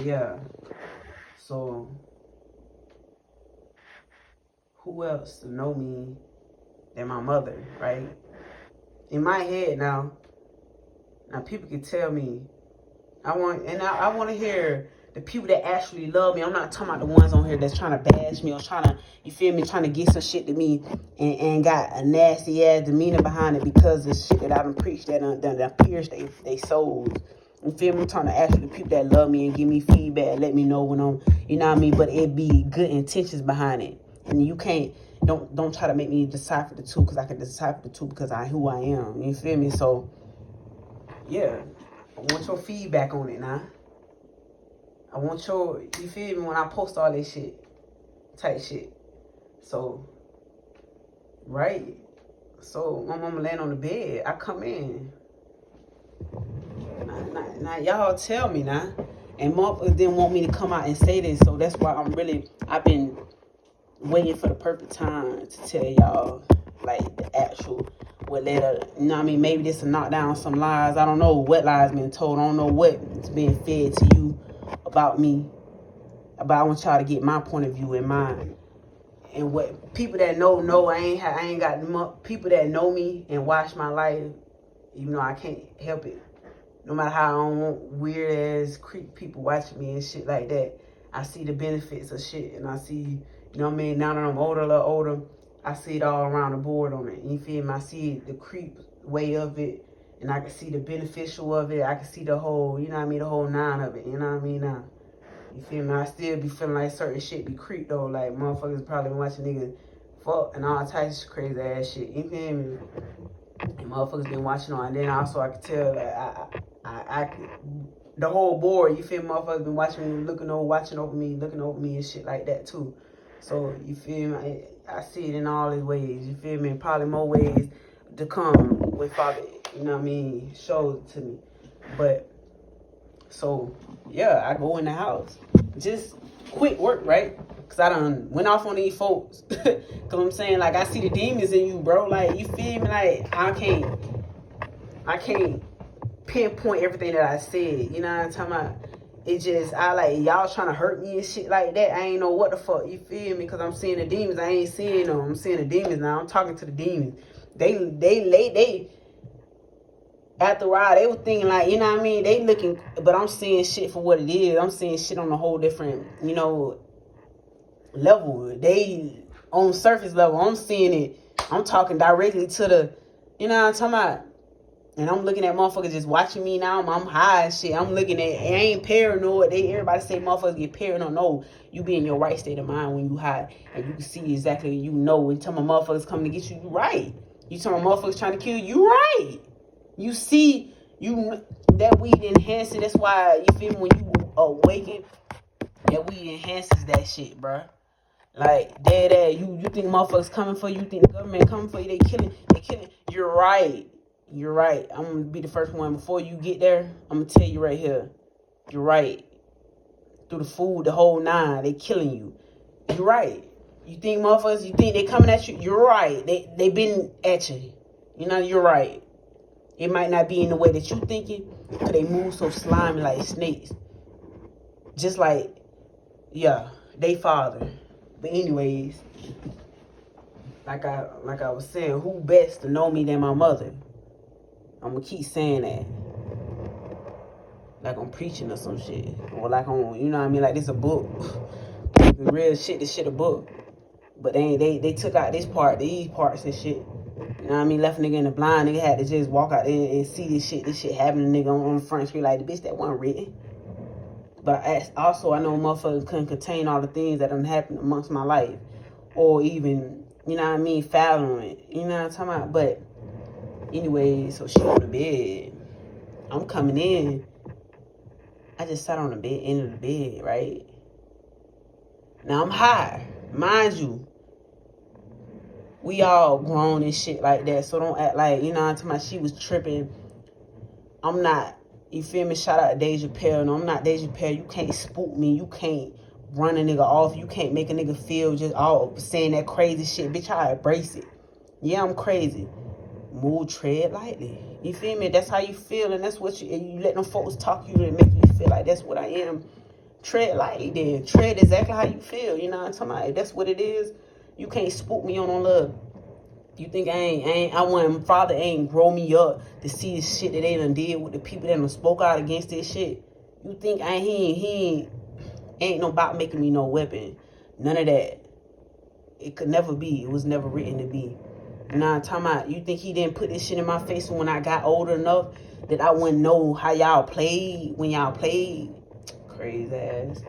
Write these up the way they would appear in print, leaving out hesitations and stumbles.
Yeah. So who else to know me than my mother, right? In my head now people can tell me. I want to hear the people that actually love me. I'm not talking about the ones on here that's trying to bash me or trying to, you feel me, trying to get some shit to me and got a nasty ass demeanor behind it because of shit that I done preached that pierced they souls. You feel me? I'm trying to actually the people that love me and give me feedback, let me know when I'm, you know what I mean? But it be good intentions behind it. And you can't, don't try to make me decipher the two because I can decipher the two because who I am. You feel me? So, yeah. I want your feedback on it now. I want your, you feel me, when I post all this shit, type shit. So, right. So, my mama laying on the bed. I come in. Now y'all tell me now. And motherfuckers didn't want me to come out and say this. So, that's why I've been waiting for the perfect time to tell y'all, like, the actual, what let her, you know what I mean? Maybe this will knock down some lies. I don't know what lies been told. I don't know what's being fed to you about me. But I want y'all to get my point of view in mind. And what people that know, I ain't got people that know me and watch my life, even though I can't help it. No matter how I don't want weird ass creep people watching me and shit like that. I see the benefits of shit and I see, you know what I mean? Now that I'm older, a little older, I see it all around the board on it. You feel me? I see the creep way of it and I can see the beneficial of it. I can see the whole, you know what I mean? The whole nine of it. You know what I mean? Now, you feel me? I still be feeling like certain shit be creep though. Like motherfuckers probably been watching niggas fuck and all types of crazy ass shit. You feel me? And motherfuckers been watching on. And then also I could tell like the whole board, you feel me? Motherfuckers been watching me, watching over me, looking over me and shit like that too. So you feel me? I see it in all these ways. You feel me? And probably more ways to come with Father, you know what I mean, shows it to me. But so yeah, I go in the house. Just quick work, right? Cause I done went off on these folks. Cause I'm saying, like, I see the demons in you, bro. Like, you feel me? Like, I can't pinpoint everything that I said. You know what I'm talking about? It just, I like, y'all trying to hurt me and shit like that. I ain't know what the fuck, you feel me? Cause I'm seeing the demons. I ain't seeing them. I'm seeing the demons now. I'm talking to the demons. They after a while, they were thinking like, you know what I mean? They looking, but I'm seeing shit for what it is. I'm seeing shit on a whole different, you know, level. They on surface level. I'm seeing it. I'm talking directly to the, you know what I'm talking about? And I'm looking at motherfuckers just watching me now. I'm high and shit. I'm looking at, I ain't paranoid. Everybody say motherfuckers get paranoid. No, you be in your right state of mind when you high. And you can see exactly, you know, when you tell my motherfuckers coming to get you, you right. You tell my motherfuckers trying to kill you, you right. You see, that weed enhances. That's why, you feel me, when you awaken, that weed enhances that shit, bruh. Like, dead, you think motherfuckers coming for you, you think the government coming for you, they killing. You're right. You're right. I'm gonna be the first one. Before you get there, I'm gonna tell you right here. You're right. Through the food, the whole nine, they killing you. You're right. You think motherfuckers, you think they coming at you? You're right. They been at you. You know, you're right. It might not be in the way that you thinking, because they move so slimy like snakes. Just like, yeah, they father. But anyways, like I was saying, who best to know me than my mother? I'm gonna keep saying that. Like I'm preaching or some shit. Or like on, you know what I mean? Like this a book. The real shit, this shit a book. But they took out this part, these parts and shit. You know what I mean? Left a nigga in the blind. Nigga had to just walk out there and see this shit happening. Nigga on the front screen like the bitch that wasn't written. But also I know motherfuckers couldn't contain all the things that done happened amongst my life. Or even, you know what I mean, fathom it. You know what I'm talking about? But anyway, so she on the bed. I'm coming in. I just sat on the bed, end of the bed, right? Now I'm high. Mind you, we all grown and shit like that. So don't act like, you know what I'm talking about, she was tripping. I'm not, you feel me? Shout out to Deja Pell. No, I'm not Deja Pell. You can't spook me. You can't run a nigga off. You can't make a nigga feel just all saying that crazy shit. Bitch, I embrace it. Yeah, I'm crazy. Move, tread lightly. You feel me? That's how you feel, and that's what you let them folks talk you and make you feel like that's what I am. tread lightly then. Tread exactly how you feel. You know what I'm talking about? If that's what it is, you can't spook me on love. You think I want my father ain't grow me up to see the shit that they done did with the people that done spoke out against this shit? You think he ain't no about making me no weapon. None of that. It could never be. It was never written to be. Nah, talking about, you think he didn't put this shit in my face when I got older enough that I wouldn't know how y'all played when y'all played? Crazy ass.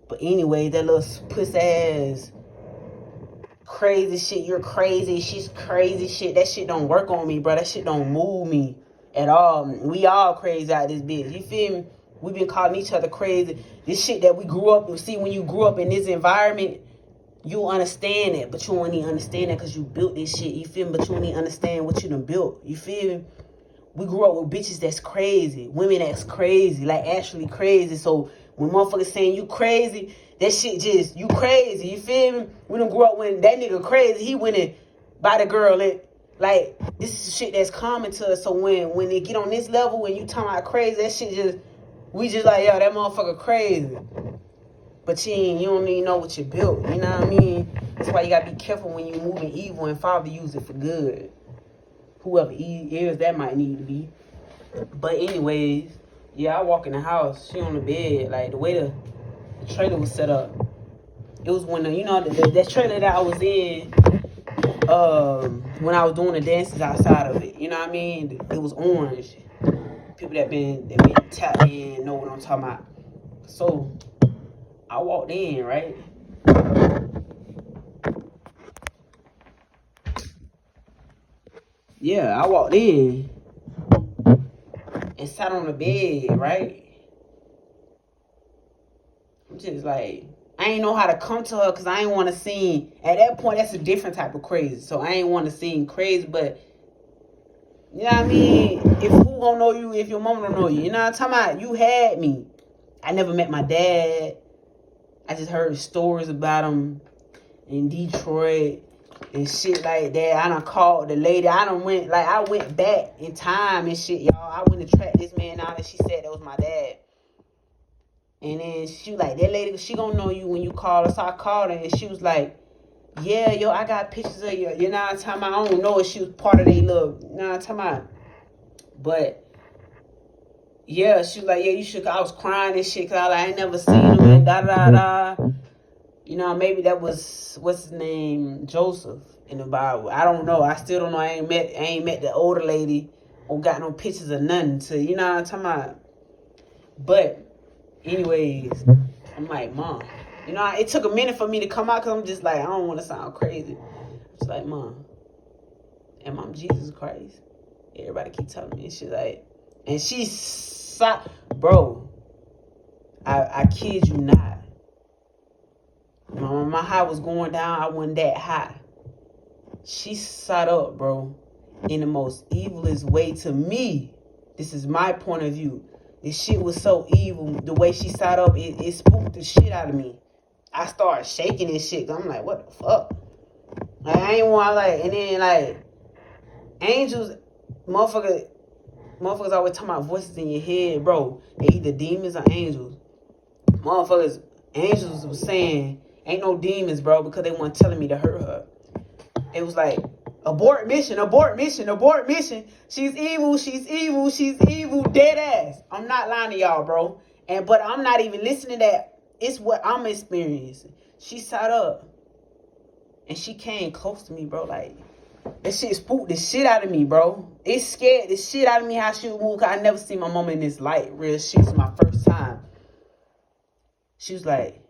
But anyway, that little pussy ass crazy shit, you're crazy, she's crazy shit, that shit don't work on me, bro. That shit don't move me at all. We all crazy out this bitch. You feel me? We been calling each other crazy. This shit that we grew up, see, when you grew up in this environment, you understand it, but you don't even understand that because you built this shit. You feel me? But you don't even understand what you done built. You feel me? We grew up with bitches that's crazy, women that's crazy, like actually crazy. So when motherfuckers saying you crazy, that shit just, you crazy. You feel me? We done grew up when that nigga crazy, he went and by the girl. And like, this is shit that's common to us. So when they get on this level, when you talking about crazy, that shit just, we just like, yo, that motherfucker crazy. But you don't even know what you built. You know what I mean? That's why you gotta be careful when you moving evil and Father use it for good. Whoever is, that might need to be. But anyways, yeah, I walk in the house. She on the bed. Like, the way the trailer was set up, it was when that trailer that I was in, when I was doing the dances outside of it. You know what I mean? It was orange. People that been tapped in know what I'm talking about. So I walked in, right? Yeah, I walked in and sat on the bed, right? I'm just like, I ain't know how to come to her because I ain't want to seem, at that point, that's a different type of crazy. So I ain't want to seem crazy, but, you know what I mean? If who gonna know you if your mama don't know you? You know what I'm talking about? You had me. I never met my dad. I just heard stories about him in Detroit and shit like that. I done called the lady. I went back in time and shit, y'all. I went to track this man out and she said that was my dad. And then she was like, that lady, she gonna know you when you call her. So I called her and she was like, yeah, yo, I got pictures of you. You know what I'm talking about? I don't know if she was part of their little, you know what I'm talking about? But yeah, she was like, yeah, you should. I was crying and shit because I ain't never seen him and da. You know, maybe that was, what's his name, Joseph in the Bible. I don't know. I still don't know. I ain't met the older lady or got no pictures of nothing to, you know what I'm talking about? But anyways, I'm like, Mom. You know, it took a minute for me to come out because I'm just like, I don't want to sound crazy. It's like, Mom, am I Jesus Christ? Everybody keep telling me. And she's like, and she's, bro, I kid you not. My high was going down. I wasn't that high. She sat up, bro, in the most evilest way to me. This is my point of view. This shit was so evil. The way she sat up, it spooked the shit out of me. I started shaking and shit. I'm like, what the fuck? Like, I ain't want, like, and then, like, angels, motherfuckers always talking about voices in your head, bro. They either demons or angels. Motherfuckers, angels was saying, ain't no demons, bro, because they weren't telling me to hurt her. It was like, abort mission, abort mission, abort mission. She's evil, she's evil, she's evil, dead ass. I'm not lying to y'all, bro. But I'm not even listening to that. It's what I'm experiencing. She sat up and she came close to me, bro. Like, that shit spooked the shit out of me, bro. It scared the shit out of me how she would move. Cause I never seen my mama in this light. Real shit. It's my first time. She was like,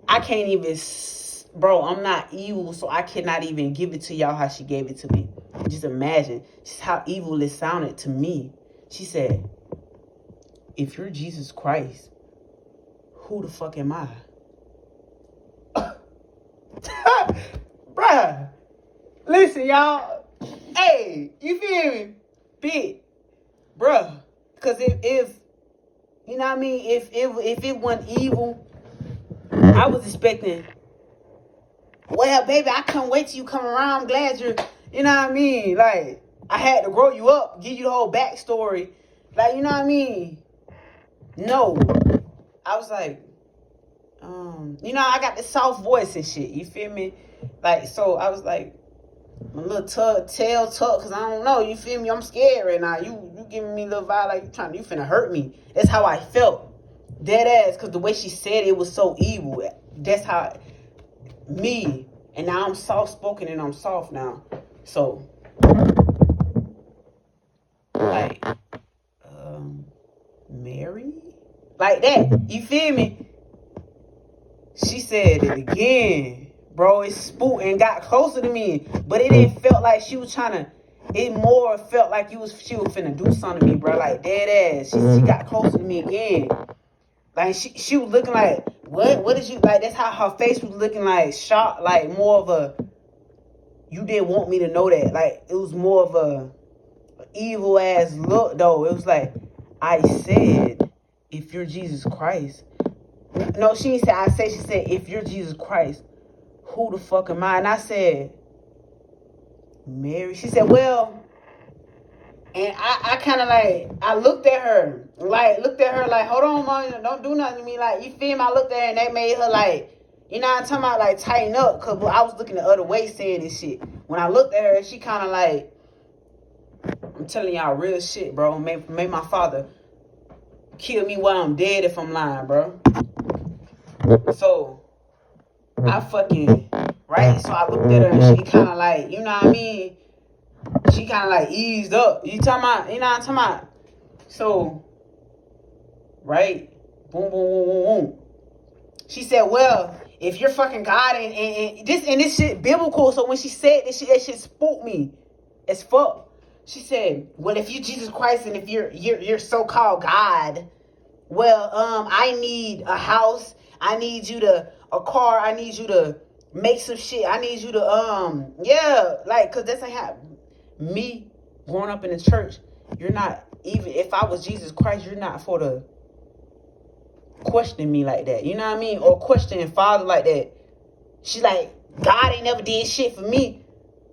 I can't even, bro, I'm not evil, so I cannot even give it to y'all how she gave it to me. Just imagine just how evil it sounded to me. She said, if you're Jesus Christ, who the fuck am I? Bruh, listen, y'all. Hey, you feel me? Big, bruh. Because if you know what I mean, if it wasn't evil, I was expecting, well, baby, I can't wait till you come around. I'm glad you're, you know what I mean? Like, I had to grow you up, give you the whole backstory. Like, you know what I mean? No. I was like, you know, I got this soft voice and shit. You feel me? Like, so I was like, a little tail tuck, cause I don't know. You feel me? I'm scared right now. You giving me a little vibe like you finna hurt me. That's how I felt, dead ass. Cause the way she said it was so evil. That's how me. And now I'm soft spoken and I'm soft now. So, like, Mary, like that. You feel me? She said it again. Bro, it spooked and got closer to me. But it didn't felt like she was trying to. It more felt like she was finna do something to me, bro. Like, dead ass. She got closer to me again. Like, she was looking like, what did you, like, that's how her face was looking, like, shocked. Like, more of a, you didn't want me to know that. Like, it was more of a evil ass look, though. It was like, I said, if you're Jesus Christ. No, she didn't say, I said, she said, if you're Jesus Christ, who the fuck am I? And I said, Mary. She said, well, and I kind of like, I looked at her like, hold on, mom, don't do nothing to me. Like, you feel me? I looked at her and that made her like, you know what I'm talking about? Like, tighten up. Because I was looking the other way saying this shit. When I looked at her, she kind of like, I'm telling y'all real shit, bro. Made my father kill me while I'm dead if I'm lying, bro. So, I fucking, right? So I looked at her and she kind of like, you know what I mean? She kind of like eased up. You talking about, you know what I'm talking about? So, right? Boom, boom, boom, boom, boom. She said, well, if you're fucking God and this shit biblical. So when she said this shit, that shit spooked me as fuck. She said, well, if you're Jesus Christ and if you're so-called God, well, I need a house. I need you to, a car. I need you to make some shit. I need you to, yeah, like, cause that's how me growing up in the church. You're not, even if I was Jesus Christ, you're not for the question me like that. You know what I mean? Or questioning Father like that. She like, God ain't never did shit for me.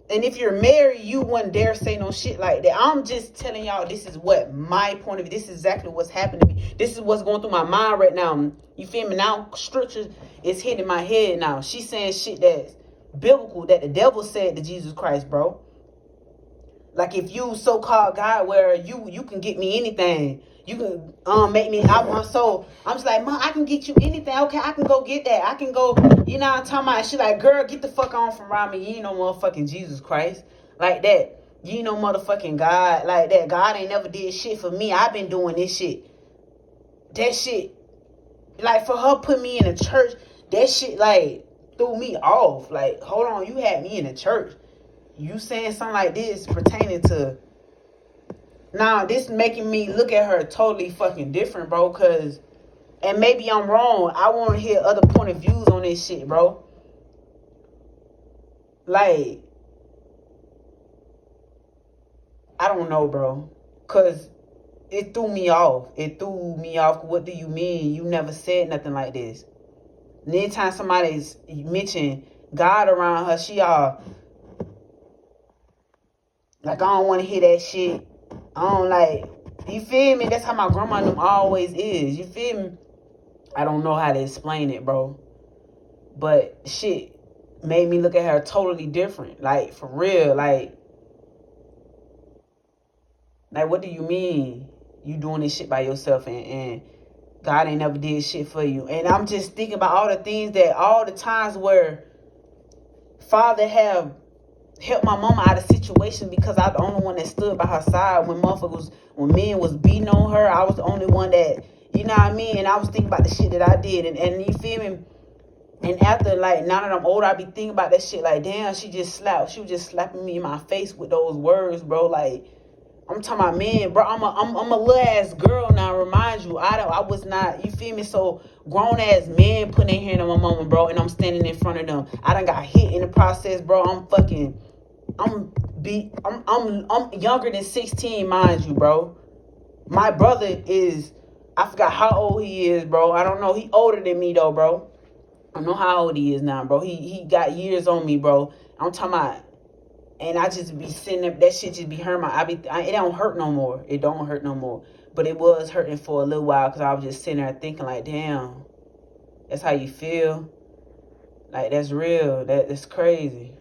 And if you're married, you wouldn't dare say no shit like that. I'm just telling y'all, this is what my point of view. This is exactly what's happening to me. This is what's going through my mind right now. You feel me? Now, scripture is hitting my head now. She's saying shit that's biblical, that the devil said to Jesus Christ, bro. Like, if you so-called God, where you can get me anything. You can make me, so I'm just like, Mom, I can get you anything. Okay, I can go get that. I can go, you know what I'm talking about? She like, girl, get the fuck on from around me. You ain't no motherfucking Jesus Christ. Like that. You ain't no motherfucking God. Like that. God ain't never did shit for me. I've been doing this shit. That shit, like, for her put me in a church, that shit, like, threw me off. Like, hold on, you had me in a church. You saying something like this pertaining to, now, this making me look at her totally fucking different, bro, because, and maybe I'm wrong. I want to hear other point of views on this shit, bro. Like, I don't know, bro, because it threw me off. It threw me off. What do you mean? You never said nothing like this. And anytime somebody's mentioned God around her, she all, like, I don't want to hear that shit. I don't like, you feel me? That's how my grandma and them always is. You feel me? I don't know how to explain it, bro. But shit made me look at her totally different. Like, for real. Like, what do you mean you doing this shit by yourself and God ain't never did shit for you? And I'm just thinking about all the things that, all the times where Father have help my mama out of situation because I was the only one that stood by her side when when men was beating on her. I was the only one that, you know what I mean? And I was thinking about the shit that I did. And you feel me? And after, like, now that I'm older, I be thinking about that shit like, damn, she was just slapping me in my face with those words, bro. Like, I'm talking about, man, bro, I'm a little ass girl now, remind you. I was not, you feel me? So grown ass men putting their hand on my mama, bro, and I'm standing in front of them. I done got hit in the process, bro. I'm younger than 16, mind you, bro. My brother is, I forgot how old he is, bro. I don't know. He older than me though, bro. I don't know how old he is now, bro. He got years on me, bro. I'm talking about, and I just be sitting there, that shit just be hurting it don't hurt no more. It don't hurt no more. But it was hurting for a little while because I was just sitting there thinking like, damn, that's how you feel? Like, that's real. That's crazy.